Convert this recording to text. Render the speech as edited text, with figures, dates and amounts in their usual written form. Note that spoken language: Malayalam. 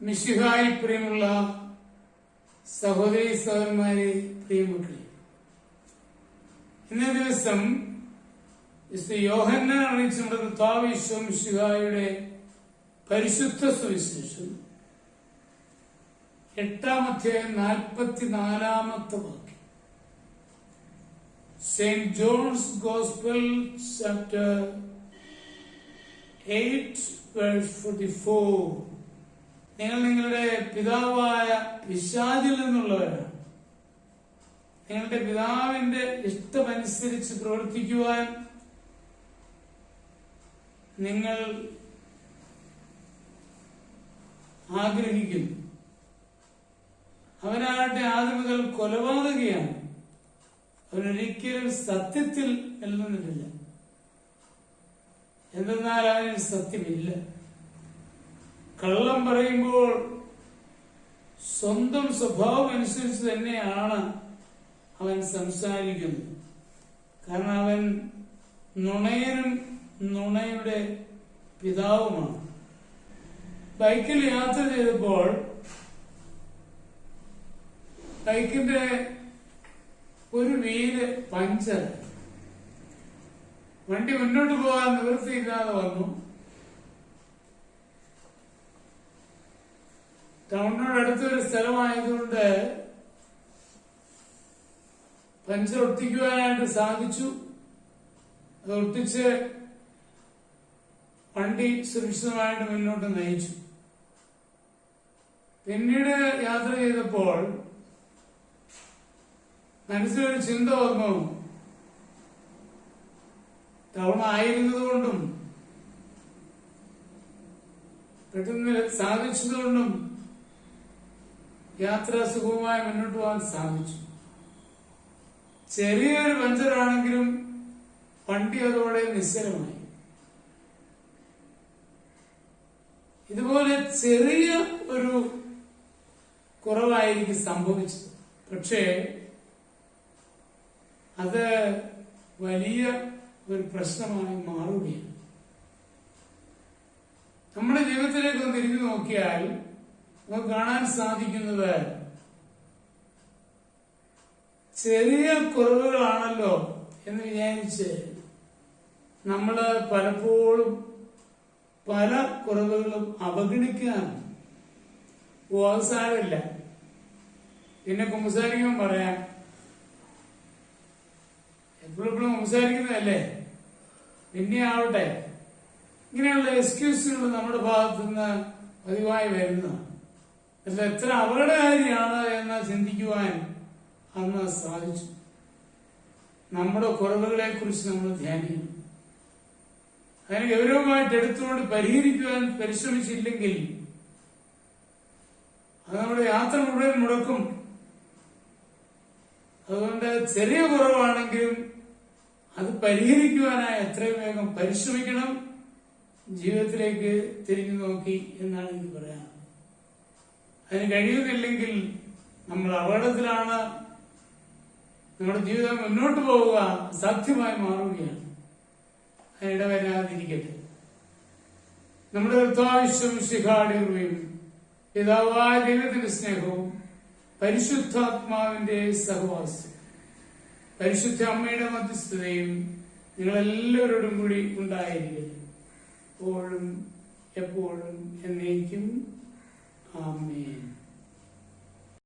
മിശിഹായിൽ പ്രിയമുള്ള സഹോദരി സഹോദരന്മാരെ, പ്രിയമക്കളെ, ഇന്നേ ദിവസം യോഹന്നാൻ അറിയിച്ച നമ്മുടെ കർത്താവ് യേശു മിശിഹായുടെ പരിശുദ്ധ സുവിശേഷം 8-ാം അധ്യായം 44-ാമത്തെ വാക്യം. Saint John's gospel chapter 8:44. നിങ്ങൾ നിങ്ങളുടെ പിതാവായ പിശാചിൽ നിന്നുള്ളവരാണ്. നിങ്ങളുടെ പിതാവിന്റെ ഇഷ്ടമനുസരിച്ച് പ്രവർത്തിക്കുവാൻ നിങ്ങൾ ആഗ്രഹിക്കുന്നു. അവനാകട്ടെ ആദ്യം മുതൽ കൊലപാതകയാണ്. അവനൊരിക്കലും സത്യത്തിൽ നിലനിന്നിട്ടില്ല. എന്തെന്നാൽ അവന് സത്യമില്ല. കള്ളം പറയുമ്പോൾ സ്വന്തം സ്വഭാവം അനുസരിച്ച് തന്നെയാണ് അവൻ സംസാരിക്കുന്നത്. കാരണം അവൻ നുണയനും നുണയുടെ പിതാവുമാണ്. ബൈക്കിൽ യാത്ര ചെയ്തപ്പോൾ ബൈക്കിന്റെ ഒരു വീല് പഞ്ചർ. വണ്ടി മുന്നോട്ട് പോകാൻ നിവൃത്തിയില്ലാതെ വന്നു. ടൗണിനോട് അടുത്തൊരു സ്ഥലമായതുകൊണ്ട് പഞ്ചർ ഒട്ടിക്കുവാനായിട്ട് സാധിച്ചു. അത് ഒട്ടിച്ച് വണ്ടി സുരക്ഷിതമായിട്ട് മുന്നോട്ട് നയിച്ചു. പിന്നീട് യാത്ര ചെയ്തപ്പോൾ മനസ്സിലൊരു ചിന്ത വന്നു. ടൗൺ ആയിരുന്നതുകൊണ്ടും പെട്ടെന്ന് സാധിച്ചതുകൊണ്ടും യാത്ര സുഖമായി മുന്നോട്ട് പോകാൻ സാധിച്ചു. ചെറിയൊരു പഞ്ചറാണെങ്കിലും വണ്ടി അതോടെ നിശ്ചലമായി. ഇതുപോലെ ചെറിയ ഒരു കുറവായിരിക്കും സംഭവിച്ചത്. പക്ഷേ അത് വലിയ ഒരു പ്രശ്നമായി മാറുകയാണ്. നമ്മുടെ ജീവിതത്തിലേക്ക് ഒന്ന് തിരിഞ്ഞു നോക്കിയാൽ നമുക്ക് കാണാൻ സാധിക്കുന്നത് ചെറിയ കുറവുകളാണല്ലോ എന്ന് വിചാരിച്ച് നമ്മള് പലപ്പോഴും പല കുറവുകളും അവഗണിക്കുകയാണ്. സാരമില്ല, പിന്നെ കുമ്പസാരിക്കുമ്പോൾ പറയാം, എപ്പോഴെപ്പോഴും കുമ്പസാരിക്കുന്നതല്ലേ, പിന്നെ ആവട്ടെ. ഇങ്ങനെയുള്ള എക്സ്ക്യൂസുകൾ നമ്മുടെ ഭാഗത്തു നിന്ന് പതിവായി വരുന്നതാണ്. അല്ല, എത്ര അപകടകാരിയാണ് എന്ന് ചിന്തിക്കുവാൻ അന്ന് സാധിച്ചു. നമ്മുടെ കുറവുകളെ കുറിച്ച് നമ്മൾ ധ്യാനിക്കണം. അതിനെ ഗൗരവമായിട്ട് എടുത്തുകൊണ്ട് പരിഹരിക്കുവാൻ പരിശ്രമിച്ചില്ലെങ്കിൽ അത് നമ്മുടെ യാത്ര മുഴുവൻ മുടക്കും. അതുകൊണ്ട് ചെറിയ കുറവാണെങ്കിലും അത് പരിഹരിക്കുവാനായി എത്രയും വേഗം പരിശ്രമിക്കണം. ജീവിതത്തിലേക്ക് തിരിഞ്ഞു നോക്കി എന്നാണ് എനിക്ക് പറയാൻ. അതിന് കഴിയുന്നില്ലെങ്കിൽ നമ്മൾ അപകടത്തിലാണ്. നമ്മുടെ ജീവിതം മുന്നോട്ട് പോവുക അസാധ്യമായി മാറുകയാണ്. അതിനിട വരാതിരിക്കട്ടെ. നമ്മുടെ കർത്താവ് മിശിഹായുടെ കൃപയും പിതാവായ ദൈവത്തിന്റെ സ്നേഹവും പരിശുദ്ധാത്മാവിന്റെ സഹവാസം പരിശുദ്ധ അമ്മയുടെ മധ്യസ്ഥതയും നിങ്ങളെല്ലാവരോടും കൂടി ഉണ്ടായിരിക്കട്ടെ, എപ്പോഴും എപ്പോഴും എന്നേക്കും.